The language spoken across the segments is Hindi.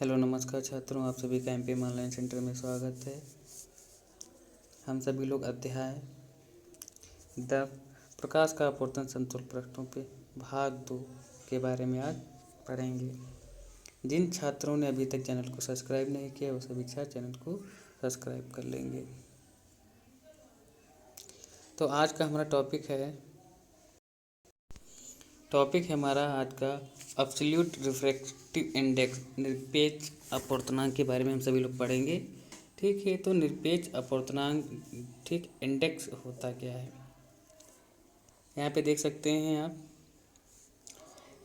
हेलो नमस्कार छात्रों, आप सभी का एमपीएम ऑनलाइन सेंटर में स्वागत है। हम सभी लोग अध्याय द प्रकाश का अपवर्तन समतुल्य प्रश्नों पे भाग 2 के बारे में आज पढ़ेंगे। जिन छात्रों ने अभी तक चैनल को सब्सक्राइब नहीं किया वो सभी छात्र चैनल को सब्सक्राइब कर लेंगे। तो आज का हमारा टॉपिक है हमारा आज का एब्सोल्यूट रिफ्रैक्टिव इंडेक्स, निरपेक्ष अपवर्तनांक के बारे में हम सभी लोग पढ़ेंगे। ठीक है, तो निरपेक्ष अपवर्तनांक ठीक इंडेक्स होता क्या है, यहाँ पे देख सकते हैं आप,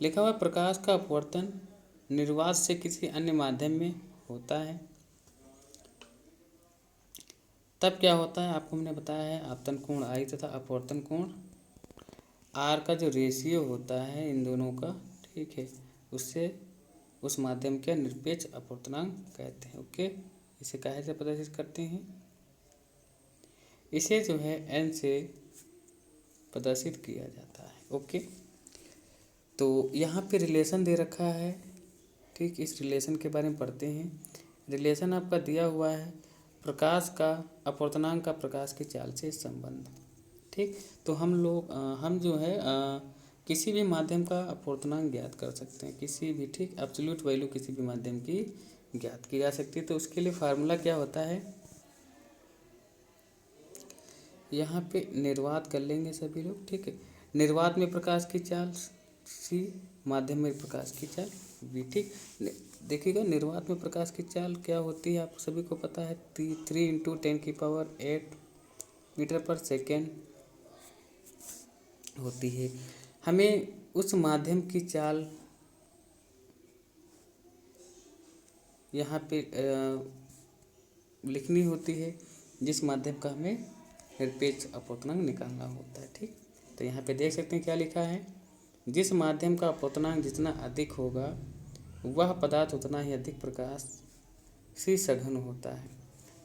लिखा हुआ प्रकाश का अपवर्तन निर्वात से किसी अन्य माध्यम में होता है तब क्या होता है। आपको हमने बताया है आपतन कोण आई तथा अपवर्तन कोण आर का जो रेशियो होता है इन दोनों का, ठीक है, उससे उस माध्यम के निरपेक्ष अपवर्तनांक कहते हैं। ओके, इसे काहे से प्रदर्शित करते हैं, इसे जो है एन से प्रदर्शित किया जाता है। ओके, तो यहाँ पे रिलेशन दे रखा है, ठीक, इस रिलेशन के बारे में पढ़ते हैं। रिलेशन आपका दिया हुआ है प्रकाश का अपवर्तनांक का प्रकाश की चाल से संबंध। ठीक, तो हम जो है किसी भी माध्यम का अपवर्तनांक ज्ञात कर सकते हैं, किसी भी, ठीक, एब्सोल्यूट वैल्यू किसी भी माध्यम की ज्ञात की जा सकती है। तो उसके लिए फार्मूला क्या होता है, यहाँ पे निर्वात कर लेंगे सभी लोग। ठीक है, निर्वात में प्रकाश की चाल सी, माध्यम में प्रकाश की चाल v। ठीक, देखिएगा निर्वात में प्रकाश की चाल क्या होती है, आप सभी को पता है 3 × 10⁸ मीटर पर सेकेंड होती है। हमें उस माध्यम की चाल यहाँ पे लिखनी होती है जिस माध्यम का हमें निरपेक्ष अपवर्तनांक निकालना होता है। ठीक, तो यहाँ पे देख सकते हैं क्या लिखा है, जिस माध्यम का अपवर्तनांक जितना अधिक होगा वह पदार्थ उतना ही अधिक प्रकाश से सघन होता है।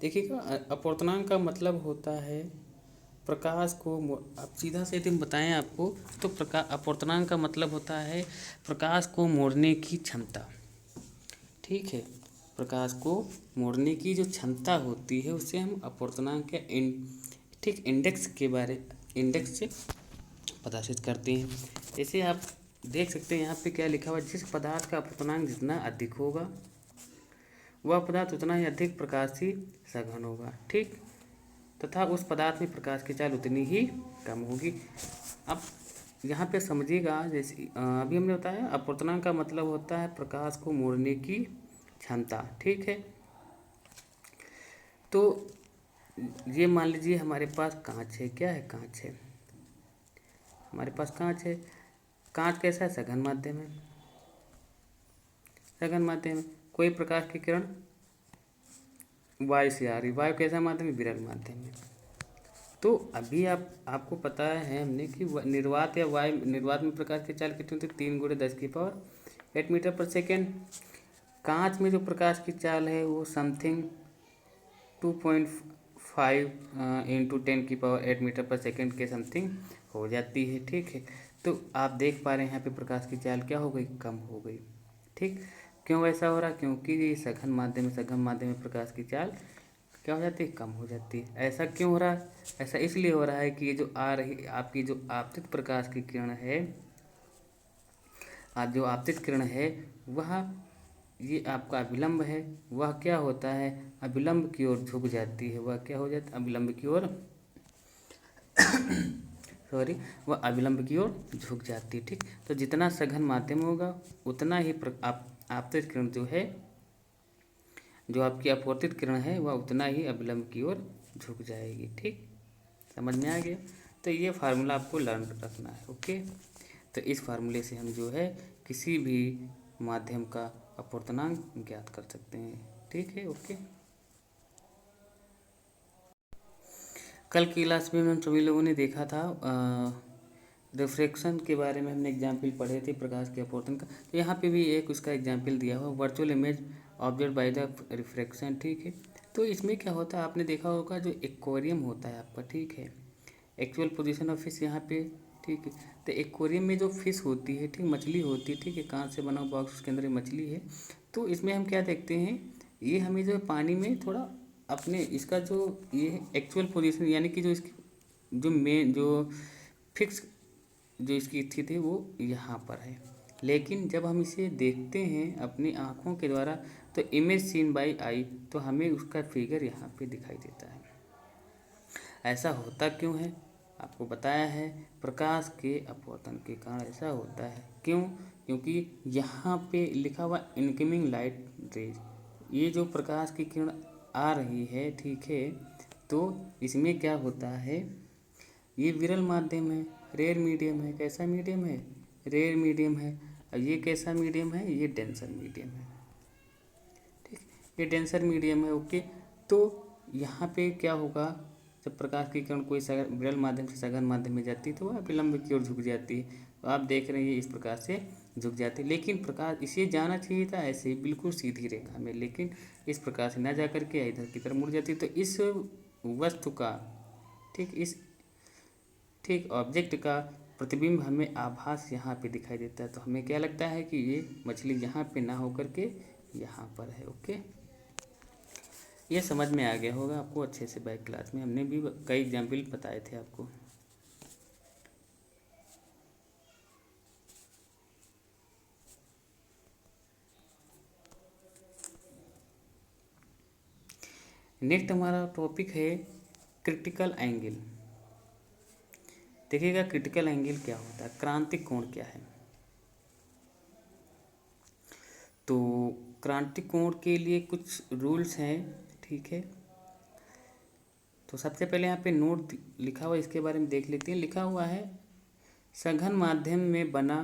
देखिएगा अपवर्तनांक का मतलब होता है प्रकाश को, आप सीधा से यदि बताएं आपको तो अपवर्तनांक का मतलब होता है प्रकाश को मोड़ने की क्षमता। ठीक है, प्रकाश को मोड़ने की जो क्षमता होती है उसे हम अपवर्तनांक के ठीक इंडेक्स से प्रदर्शित करते हैं। जैसे आप देख सकते हैं यहाँ पे क्या लिखा हुआ है, जिस पदार्थ का अपवर्तनांक जितना अधिक होगा वह पदार्थ उतना ही अधिक प्रकाशीय सघन होगा। ठीक, तथा उस पदार्थ में प्रकाश की चाल उतनी ही कम होगी। अब यहाँ पे समझिएगा, जैसे अभी हमने बताया अपवर्तनांक का मतलब होता है प्रकाश को मोड़ने की क्षमता। ठीक है, तो ये मान लीजिए हमारे पास कांच है, क्या है, कांच है, हमारे पास कांच है। कांच कैसा है, सघन माध्यम है, सघन माध्यम है। कोई प्रकाश की किरण वायु से आ रही, वायु कैसा माध्यम है, विरल माध्यम है। तो अभी आपको पता है हमने कि निर्वात या वायु निर्वात में प्रकाश की चाल कितनी होती है, 3 × 10⁸ मीटर पर सेकेंड। कांच में जो प्रकाश की चाल है वो समथिंग 2.5 × 10⁸ मीटर पर सेकेंड के समथिंग हो जाती है। ठीक है, तो आप देख पा रहे हैं यहाँ पे प्रकाश की चाल क्या हो गई, कम हो गई। ठीक, क्यों ऐसा हो रहा, क्योंकि ये सघन माध्यम में प्रकाश की चाल क्या हो जाती है, कम हो जाती है। ऐसा क्यों हो रहा है, ऐसा इसलिए हो रहा है कि ये जो आ रही आपकी जो आपतित प्रकाश की किरण है, जो आपतित किरण है वह, ये आपका अभिलंब है, वह क्या होता है, अभिलंब की ओर झुक जाती है। वह क्या हो जाती है, अभिलंब की ओर वह अभिलंब की ओर झुक जाती है। ठीक, तो जितना सघन माध्यम होगा उतना ही आपतित किरण जो है, जो आपकी अपवर्तित किरण है वह उतना ही अभिलंब की ओर झुक जाएगी। ठीक, समझ में आ गया। तो ये फार्मूला आपको लर्न रखना है। ओके, तो इस फार्मूले से हम जो है किसी भी माध्यम का अपवर्तनांक ज्ञात कर सकते हैं। ठीक है, ओके। कल की क्लास में हम सभी लोगों ने देखा था रिफ्रैक्शन के बारे में, हमने एग्जाम्पल पढ़े थे प्रकाश के अपवर्तन का। तो यहाँ पे भी एक उसका एग्जाम्पल दिया हुआ, virtual image observe by the refraction. ठीक है, तो इसमें क्या होता है, आपने देखा होगा जो एक्वेरियम होता है आपका, ठीक है, एक्चुअल पोजीशन ऑफ फिश यहाँ पे ठीक है। तो एक्वेरियम में जो फिश होती है, ठीक, मछली होती है, ठीक है, कांच से बना बॉक्स, उसके अंदर मछली है। तो इसमें हम क्या देखते हैं, ये हमें जो है पानी में थोड़ा अपने इसका जो ये एक्चुअल पोजीशन, यानी कि जो इसकी जो मेन जो फिक्स जो इसकी स्थिति है वो यहाँ पर है। लेकिन जब हम इसे देखते हैं अपनी आँखों के द्वारा, तो इमेज सीन बाई आई, तो हमें उसका फिगर यहाँ पे दिखाई देता है। ऐसा होता क्यों है, आपको बताया है, प्रकाश के अपवर्तन के कारण ऐसा होता है। क्यों? क्योंकि यहाँ पे लिखा हुआ इनकमिंग लाइट रेज, ये जो प्रकाश की किरण आ रही है, ठीक है, तो इसमें क्या होता है, ये विरल माध्यम है, रेयर मीडियम है। कैसा मीडियम है? रेयर मीडियम है। और ये कैसा मीडियम है? ये डेंसर मीडियम है, ठीक, ये डेंसर मीडियम है। ओके, तो यहाँ पे क्या होगा, जब प्रकाश की किरण कोई विरल माध्यम से सघन माध्यम में जाती है तो वह विलंब की ओर झुक जाती है। तो आप देख रहे हैं इस प्रकार से झुक जाती है। लेकिन प्रकाश इसे जाना चाहिए था ऐसे ही बिल्कुल सीधी रेखा में, लेकिन इस प्रकार से ना जा करके इधर की तरफ मुड़ जाती है। तो इस वस्तु का, ठीक, इस ठीक ऑब्जेक्ट का प्रतिबिंब हमें आभास यहाँ पे दिखाई देता है। तो हमें क्या लगता है कि ये मछली यहाँ पे ना होकर के यहाँ पर है। ओके, ये समझ में आ गया होगा आपको अच्छे से। बैक क्लास में हमने भी कई एग्जाम्पल बताए थे आपको। नेक्स्ट हमारा टॉपिक है क्रिटिकल एंगल। देखिएगा क्रिटिकल एंगल क्या होता है, क्रांतिक कोण क्या है। तो क्रांतिक कोण के लिए कुछ रूल्स हैं, ठीक है। तो सबसे पहले यहाँ पे नोट लिखा हुआ, इसके बारे में देख लेते हैं। लिखा हुआ है, सघन माध्यम में बना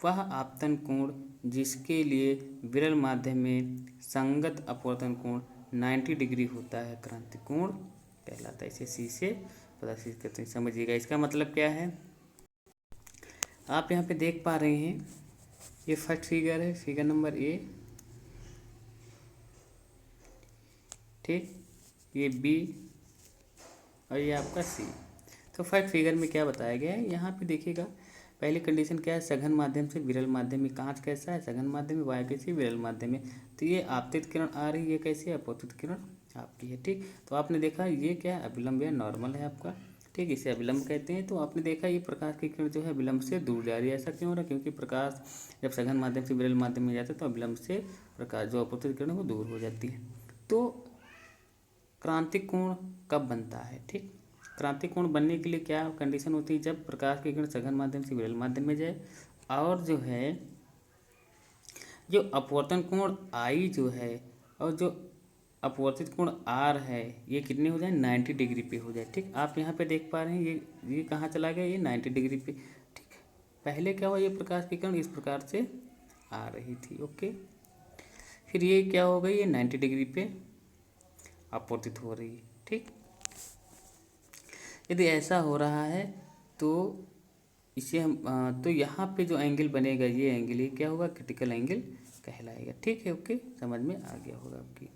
वह आपतन कोण जिसके लिए विरल माध्यम में संगत अपवर्तन कोण 90 डिग्री होता है, क्रांतिक कोण कहलाता है। इसे सी से प्रदर्शित करते हैं। समझिएगा इसका मतलब क्या है। आप यहाँ पे देख पा रहे हैं, ये फर्स्ट फिगर है, फिगर नंबर ए, ठीक, ये बी और ये आपका सी। तो फर्स्ट फिगर में क्या बताया गया है, यहाँ पे देखिएगा। पहली कंडीशन क्या है, सघन माध्यम से विरल माध्यम में। कांच कैसा है? सघन माध्यम में। वायु कैसी? विरल माध्यम में। तो ये आपतित किरण आ रही है, कैसी है? अपवर्तित किरण आपकी है, ठीक। तो आपने देखा ये क्या है, अभिलंब या नॉर्मल है आपका, ठीक, इसे अभिलंब कहते हैं। तो आपने देखा ये प्रकाश की किरण जो है विलंब से दूर जा रही है। ऐसा क्यों हो रहा है? क्योंकि प्रकाश जब सघन माध्यम से विरल माध्यम में जाता है तो अभिलंब से प्रकाश जो अपवर्तित किरण है वो दूर हो जाती है। तो क्रांतिक कोण कब बनता है, ठीक। क्रांतिक कोण बनने के लिए क्या कंडीशन होती है, जब प्रकाश की किरण सघन माध्यम से विरल माध्यम में जाए, और जो है जो अपवर्तन कोण आई जो है और जो अपवर्तित कोण आर है, ये कितने हो जाए? 90 डिग्री पे हो जाए, ठीक। आप यहाँ पे देख पा रहे हैं ये कहाँ चला गया? ये 90 डिग्री पे, ठीक। पहले क्या हुआ, ये प्रकाश की किरण इस प्रकार से आ रही थी, ओके। फिर ये क्या हो गई, ये 90 डिग्री पे अपवर्तित हो रही है, ठीक। यदि ऐसा हो रहा है तो इसे हम तो यहाँ पे जो एंगल बनेगा, ये एंगल, ये क्या होगा? क्रिटिकल एंगल कहलाएगा, ठीक है। ओके, समझ में आ गया होगा आपकी।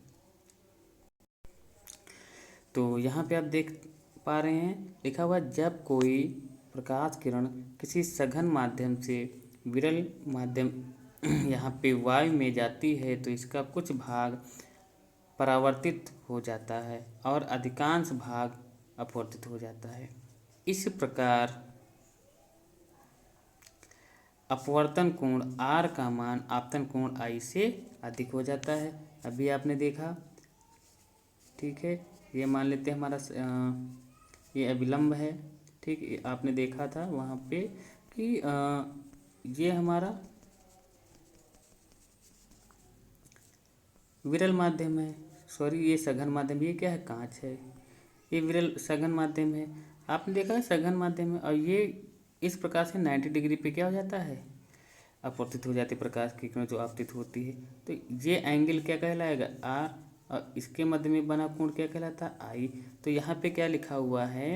तो यहाँ पे आप देख पा रहे हैं लिखा हुआ, जब कोई प्रकाश किरण किसी सघन माध्यम से विरल माध्यम यहाँ पे वायु में जाती है तो इसका कुछ भाग परावर्तित हो जाता है और अधिकांश भाग अपवर्तित हो जाता है। इस प्रकार अपवर्तन कोण आर का मान आपतन कोण आई से अधिक हो जाता है। अभी आपने देखा, ठीक है, ये मान लेते हैं हमारा ये अभिलंब है, ठीक। आपने देखा था वहाँ पे कि ये हमारा विरल माध्यम है, सॉरी ये सघन माध्यम, ये क्या है? कांच है। ये विरल सघन माध्यम है, आपने देखा है सघन माध्यम है। और ये इस प्रकार से 90 डिग्री पे क्या हो जाता है? अपवर्तित हो जाती है प्रकाश की किरण जो आपतित होती है। तो ये एंगल क्या कहलाएगा? आर, और इसके मध्य में बना कोण क्या कहलाता है? आई। तो यहाँ पे क्या लिखा हुआ है,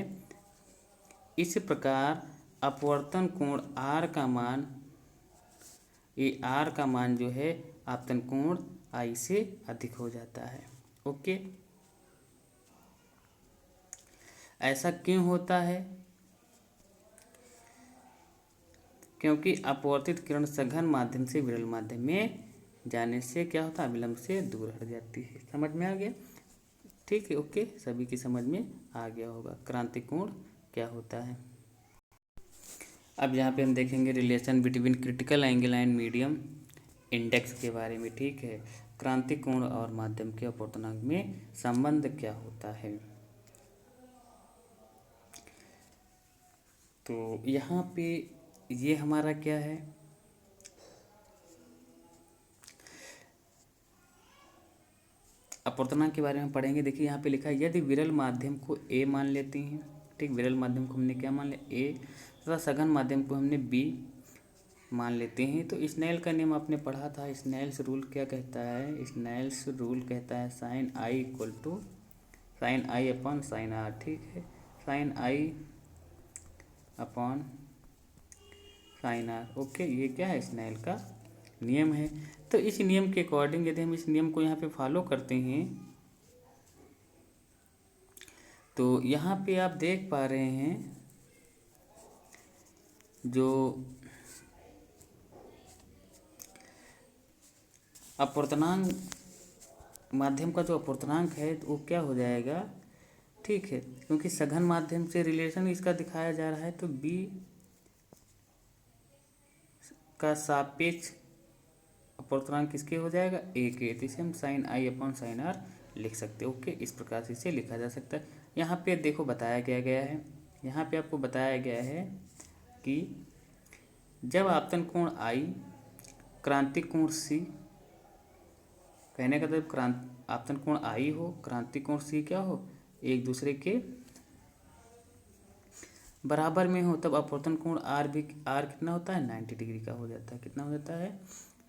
इस प्रकार अपवर्तन कोण आर का मान, ये आर का मान जो है आपतन कोण आई से अधिक हो जाता है, ओके। ऐसा क्यों होता है? क्योंकि अपवर्तित किरण सघन माध्यम से विरल माध्यम में जाने से क्या होता है, विलंब से दूर हट जाती है। समझ में आ गया? ठीक है, ओके, सभी की समझ में आ गया होगा क्रांति कोण क्या होता है। अब यहाँ पे हम देखेंगे relation between critical angle and medium index के बारे में। ठीक है, क्रांति कोण और माध्यम के अपवर्तनांक में संबंध क्या होता है। तो यहाँ पे ये हमारा क्या है, अपवर्तनांक के बारे में पढ़ेंगे। देखिए यहाँ पे लिखा है यदि विरल माध्यम को ए मान लेते हैं, ठीक, विरल माध्यम को हमने क्या मान लिया, ए, तथा सघन माध्यम को हमने बी मान लेते हैं, तो स्नेल का नियम आपने पढ़ा था। स्नेल्स रूल क्या कहता है, स्नेल्स रूल कहता है sine i equal to sine i upon sine r. ठीक है, sine i upon sine r. Okay, ये क्या है, स्नेल का नियम है। तो इस नियम के अकॉर्डिंग यदि हम इस नियम को यहाँ पे फॉलो करते हैं तो यहाँ पे आप देख पा रहे हैं जो अपवर्तनांक माध्यम का जो अपवर्तनांक है तो वो क्या हो जाएगा, ठीक है, क्योंकि सघन माध्यम से रिलेशन इसका दिखाया जा रहा है तो बी का सापेक्ष अपवर्तनांक किसके हो जाएगा, ए के। तो इसे हम sine i upon sine r लिख सकते हैं। ओके, इस प्रकार से इसे लिखा जा सकता है। यहाँ पे देखो बताया गया है, यहाँ पे आपको बताया गया है कि जब आपतन कोण आई क्रांति कोण सी, कहने का मतलब आपतन कोण आई हो, क्रांति कोण सी क्या हो, एक दूसरे के बराबर में हो, तब अपवर्तन कोण आर कितना होता है, 90 डिग्री का हो जाता है। कितना हो जाता है,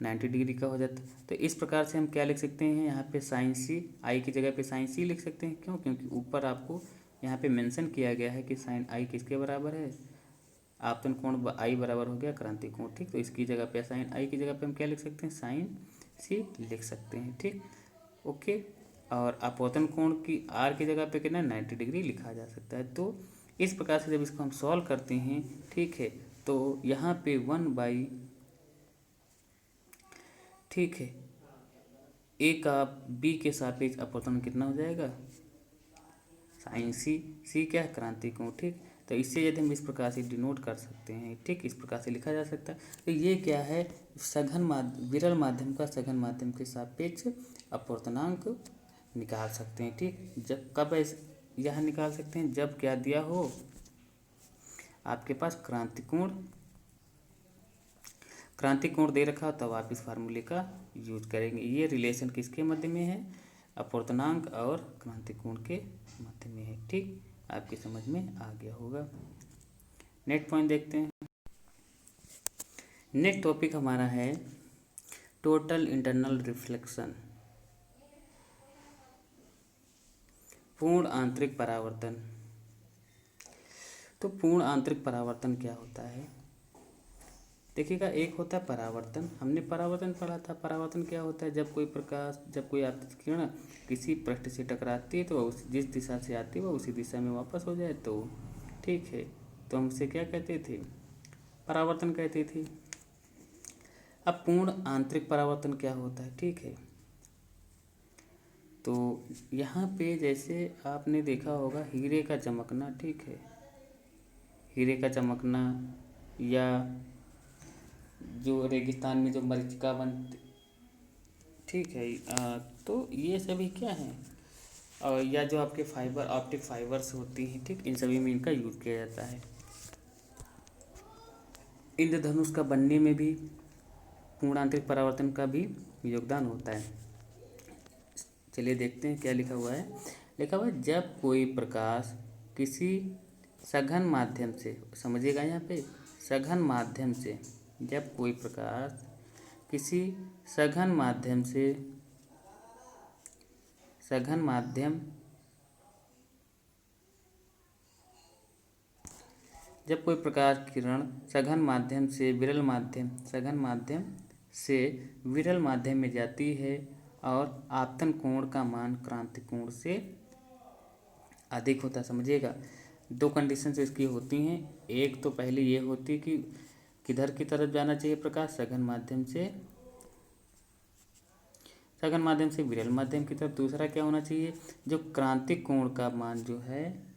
90 डिग्री का हो जाता है। तो इस प्रकार से हम क्या लिख सकते हैं, यहाँ पे साइन सी, आई की जगह पे साइन सी लिख सकते हैं। क्यों, क्योंकि ऊपर आपको यहाँ पे मेंशन किया गया है कि साइन आई किसके बराबर है, आपतन कोण आई बराबर हो गया क्रांति कोण। ठीक, तो इसकी जगह पे साइन आई की जगह पे हम क्या लिख सकते हैं, साइन सी लिख सकते हैं। ठीक, ओके, और अपवर्तन कोण की आर की जगह पे कितना 90 डिग्री लिखा जा सकता है। तो इस प्रकार से जब इसको हम सॉल्व करते हैं, ठीक है, तो यहाँ पे 1/, ठीक है, ए का बी के सापेक्ष अपवर्तन कितना हो जाएगा, साइन सी, सी क्या है, क्रांति कोण। ठीक, तो इससे यदि हम इस प्रकार से डिनोट कर सकते हैं, ठीक, इस प्रकार से लिखा जा सकता है। तो ये क्या है, विरल माध्यम का सघन माध्यम के सापेक्ष अपवर्तनांक निकाल सकते हैं। ठीक, जब कब यह निकाल सकते हैं, जब क्या दिया हो आपके पास क्रांति कोण दे रखा हो, तब आप इस फार्मूले का यूज करेंगे। ये रिलेशन किसके मध्य में है, अपवर्तनांक और क्रांति कोण के मध्य में है। ठीक, आपकी समझ में आ गया होगा। नेक्स्ट पॉइंट देखते हैं। नेक्स्ट टॉपिक हमारा है टोटल इंटरनल रिफ्लेक्शन, पूर्ण आंतरिक परावर्तन। तो पूर्ण आंतरिक परावर्तन क्या होता है, देखिएगा, एक होता है परावर्तन, हमने परावर्तन पढ़ा था। परावर्तन क्या होता है, जब कोई आपतित किरण किसी पृष्ठ से टकराती है तो जिस दिशा से आती है वह उसी दिशा में वापस हो जाए तो, ठीक है, तो हम इसे क्या कहते थे, परावर्तन कहते थे। अब पूर्ण आंतरिक परावर्तन क्या होता है, ठीक है, तो यहाँ पे जैसे आपने देखा होगा हीरे का चमकना, ठीक है, हीरे का चमकना, या जो रेगिस्तान में जो मरीचिका बनती, ठीक है, तो ये सभी क्या हैं, या जो आपके ऑप्टिक फाइबर्स होती हैं, ठीक, इन सभी में इनका यूज किया जाता है। इंद्रधनुष का बनने में भी पूर्ण आंतरिक परावर्तन का भी योगदान होता है। चलिए देखते हैं क्या लिखा हुआ है। लिखा हुआ है जब कोई प्रकाश किसी सघन माध्यम से, समझिएगा यहाँ पे, सघन माध्यम से, जब कोई प्रकाश किसी सघन माध्यम जब कोई प्रकाश किरण सघन माध्यम से विरल माध्यम में जाती है और आपतन कोण का मान क्रांति कोण से अधिक होता है। समझिएगा, दो कंडीशन इसकी होती हैं। एक तो पहले ये होती है कि किधर की तरफ जाना चाहिए प्रकाश, सघन माध्यम से विरल माध्यम की तरफ। दूसरा क्या होना चाहिए, जो क्रांतिक कोण का मान जो है,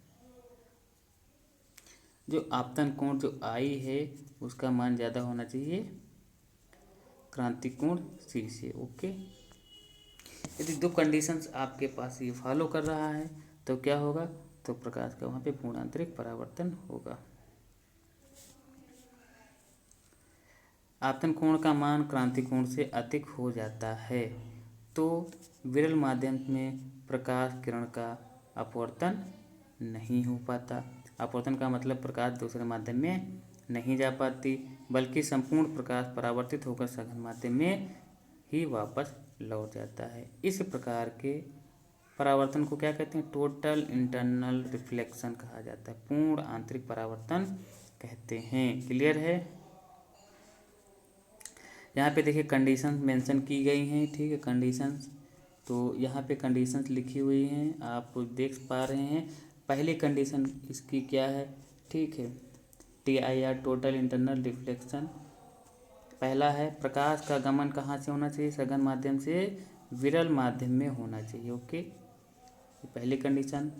जो आपतन कोण जो आई है उसका मान ज़्यादा होना चाहिए क्रांतिक कोण सी से। ओके, यदि दो कंडीशंस आपके पास ये फॉलो कर रहा है तो क्या होगा, तो प्रकाश का वहाँ पे पूर्ण आंतरिक परावर्तन होगा। आपतन कोण का मान क्रांतिक कोण से अधिक हो जाता है तो विरल माध्यम में प्रकाश किरण का अपवर्तन नहीं हो पाता। अपवर्तन का मतलब प्रकाश दूसरे माध्यम में नहीं जा पाती, बल्कि संपूर्ण प्रकाश परावर्तित होकर सघन माध्यम में ही वापस लौट जाता है। इस प्रकार के परावर्तन को क्या कहते हैं, टोटल इंटरनल रिफ्लेक्शन कहा जाता है, पूर्ण आंतरिक परावर्तन कहते हैं। क्लियर है। यहाँ पे देखिए कंडीशंस मेंशन की गई हैं, ठीक है, कंडीशंस, तो यहाँ पे कंडीशंस लिखी हुई हैं, आप देख पा रहे हैं। पहली कंडीशन इसकी क्या है, ठीक है, TIR टोटल इंटरनल रिफ्लेक्शन। पहला है प्रकाश का गमन कहाँ से होना चाहिए, सघन माध्यम से विरल माध्यम में होना चाहिए। ओके, पहली कंडीशन।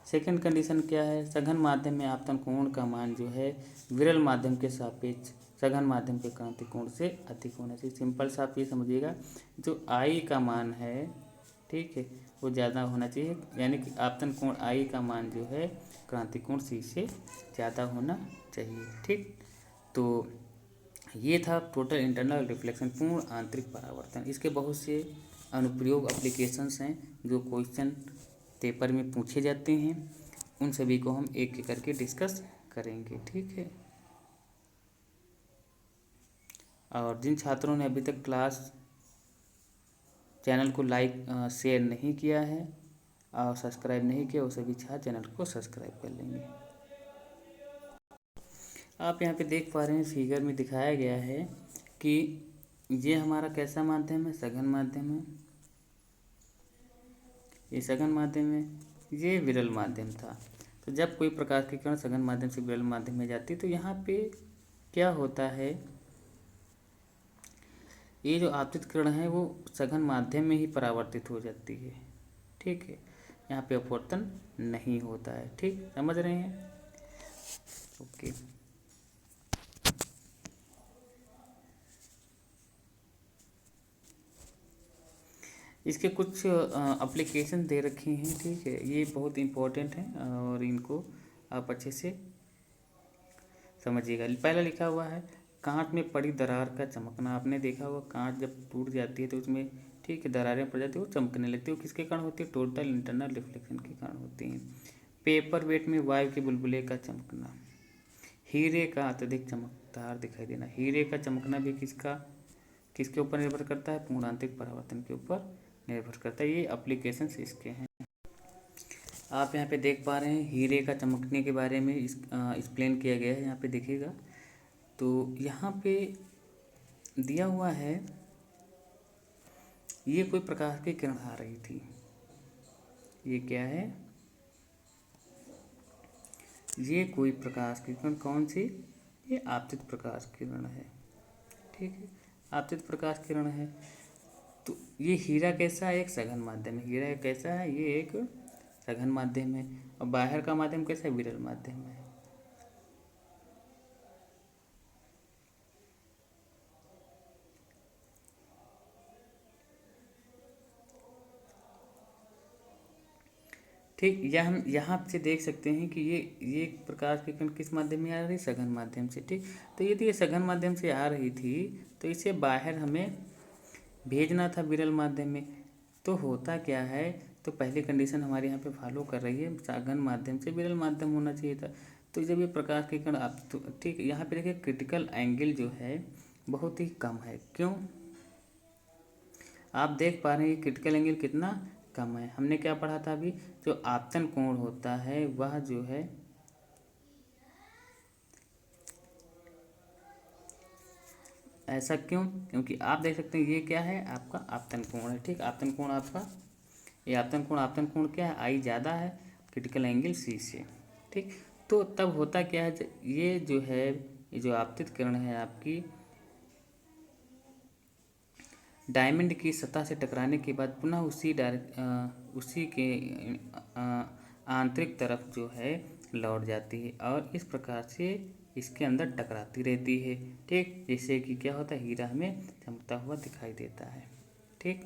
सेकंड कंडीशन क्या है, सघन माध्यम में आपतन कोण का मान जो है विरल माध्यम के सापेक्ष सघन माध्यम के क्रांतिक कोण से अधिक होना चाहिए। सिंपल सा आप ये समझिएगा, जो आई का मान है, ठीक है, वो ज़्यादा होना चाहिए, यानी कि आपतन कोण आई का मान जो है क्रांतिक कोण सी से ज़्यादा होना चाहिए। ठीक, तो ये था टोटल इंटरनल रिफ्लेक्शन, पूर्ण आंतरिक परावर्तन। इसके बहुत से अनुप्रयोग एप्लीकेशंस हैं जो क्वेश्चन पेपर में पूछे जाते हैं, उन सभी को हम एक एक करके डिस्कस करेंगे। ठीक है, और जिन छात्रों ने अभी तक चैनल को लाइक शेयर नहीं किया है और सब्सक्राइब नहीं किया, वो सभी छात्र चैनल को सब्सक्राइब कर लेंगे। आप यहाँ पे देख पा रहे हैं, फिगर में दिखाया गया है कि ये हमारा कैसा माध्यम है, सघन माध्यम है, ये सघन माध्यम है, ये विरल माध्यम था। तो जब कोई प्रकाश की किरण सघन माध्यम से विरल माध्यम में जाती है तो यहाँ पे क्या होता है, ये जो आपतित किरण है वो सघन माध्यम में ही परावर्तित हो जाती है। ठीक है, यहाँ पे अपवर्तन नहीं होता है। ठीक, समझ रहे हैं। ओके, इसके कुछ एप्लीकेशन दे रखे हैं, ठीक है, ये बहुत इम्पोर्टेंट हैं और इनको आप अच्छे से समझिएगा। पहला लिखा हुआ है कांच में पड़ी दरार का चमकना। आपने देखा होगा कांच जब टूट जाती है तो उसमें, ठीक है, दरारें पड़ जाती है, वो चमकने लगती है, वो किसके कारण होती है, टोटल इंटरनल रिफ्लेक्शन के कारण होती हैं। पेपर वेट में वायु के बुलबुले का चमकना, हीरे का अत्यधिक चमकदार दिखाई देना। हीरे का चमकना भी किसके ऊपर निर्भर करता है, पूर्ण आंतरिक परावर्तन के ऊपर निर्भर करता है। ये एप्लीकेशंस इसके हैं। आप यहाँ पे देख पा रहे हैं हीरे का चमकने के बारे में एक्सप्लेन किया गया है। यहाँ पे देखिएगा तो यहाँ पे दिया हुआ है, ये कोई प्रकाश की किरण आ रही थी, ये क्या है, ये कोई प्रकाश की किरण, कौन सी, ये आपतित प्रकाश किरण है। ठीक है, आपतित प्रकाश किरण है। तो ये हीरा कैसा है, एक सघन माध्यम है। हीरा कैसा है, ये एक सघन माध्यम है। और बाहर का माध्यम कैसा है, विरल माध्यम है। ठीक, यह हम यहाँ से देख सकते हैं कि ये प्रकाश की किरण किस माध्यम में आ रही है, सघन माध्यम से। ठीक, तो यदि ये सघन माध्यम से आ रही थी तो इसे बाहर हमें भेजना था विरल माध्यम में। तो होता क्या है, तो पहली कंडीशन हमारे यहाँ पे फॉलो कर रही है, सघन माध्यम से विरल माध्यम होना चाहिए था। तो जब ये प्रकाश की किरण आप तो ठीक, यहाँ पे देखिए क्रिटिकल एंगल जो है बहुत ही कम है। क्यों, आप देख पा रहे हैं क्रिटिकल एंगल कितना कम है। हमने क्या पढ़ा था अभी, जो आपतन कोण होता है वह जो है ऐसा क्यों, क्योंकि आप देख सकते हैं ये क्या है, आपका आपतन कोण है। ठीक, आपतन कोण आपका, ये आपतन कोण क्या है, आई ज़्यादा है, क्रिटिकल एंगल सी से। ठीक, तो तब होता क्या है, ये जो है ये जो आपतित किरण है आपकी डायमंड की सतह से टकराने के बाद पुनः उसी के आंतरिक तरफ जो है लौट जाती है और इस प्रकार से इसके अंदर टकराती रहती है। ठीक, जिससे कि क्या होता है, हीरा हमें चमकता हुआ दिखाई देता है। ठीक,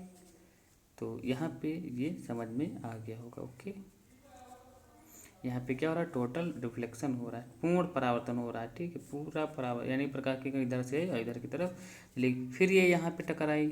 तो यहाँ पे ये समझ में आ गया होगा। ओके, यहाँ पे क्या हो रहा है, टोटल रिफ्लेक्शन हो रहा है, पूर्ण परावर्तन हो रहा है। ठीक है, पूरा परावर्तन यानी प्रकाश की इधर से और इधर की तरफ, लेकिन फिर ये यहाँ पे टकराई।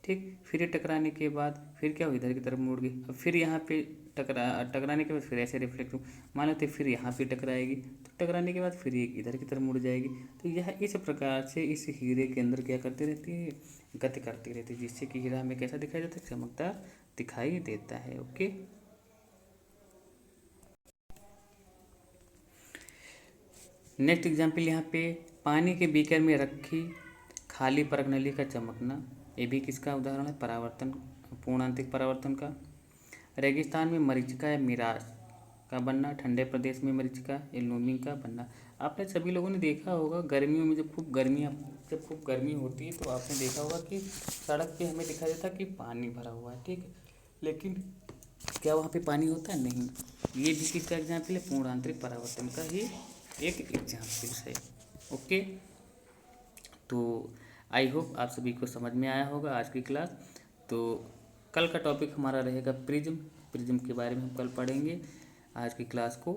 ठीक, फिर ये टकराने के बाद फिर क्या हो, इधर की तरफ मुड़ गई। अब फिर यहाँ पे टकराने के बाद फिर ऐसे रिफ्लेक्ट मान लेते फिर यहाँ पे टकराएगी, तो टकराने के बाद फिर ये इधर की तरफ मुड़ जाएगी। तो यह इस प्रकार से इस हीरे के अंदर क्या करती रहती है, गति करती रहती है, जिससे कि हीरा हमें कैसा दिखाई देता है, चमकदार दिखाई देता है। ओके, नेक्स्ट एग्जाम्पल यहाँ पे पानी के बीकर में रखी खाली परख नली का चमकना, ये भी किसका उदाहरण है, परावर्तन, पूर्णांतिक परावर्तन का। रेगिस्तान में मरीचिका या मिराज का बनना, ठंडे प्रदेश में मरीचिका या लूमिंग का बनना। आपने सभी लोगों ने देखा होगा गर्मियों में जब खूब गर्मी होती है तो आपने देखा होगा कि सड़क पे हमें दिखाई देता है कि पानी भरा हुआ है। ठीक, लेकिन क्या वहाँ पे पानी होता है, नहीं। ये भी किसका एग्जाम्पल है, पूर्णांतरिक परावर्तन का ही एक एग्जाम्पल है। ओके, तो आई होप आप सभी को समझ में आया होगा आज की क्लास। तो कल का टॉपिक हमारा रहेगा प्रिज्म के बारे में हम कल पढ़ेंगे। आज की क्लास को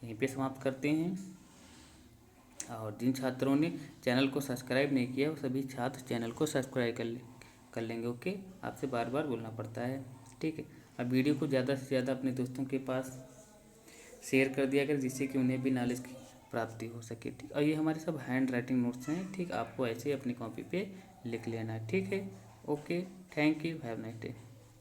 यहीं पे समाप्त करते हैं, और जिन छात्रों ने चैनल को सब्सक्राइब नहीं किया वो सभी छात्र चैनल को सब्सक्राइब कर लेंगे। ओके, आपसे बार बार बोलना पड़ता है। ठीक है, अब वीडियो को ज़्यादा से ज़्यादा अपने दोस्तों के पास शेयर कर दिया करें, जिससे कि उन्हें भी नॉलेज की प्राप्ति हो सके। ठीक, और ये हमारे सब हैंड राइटिंग नोट्स हैं। ठीक, आपको ऐसे ही अपनी कॉपी पे लिख लेना है। ठीक है, okay, thank you, have nice day.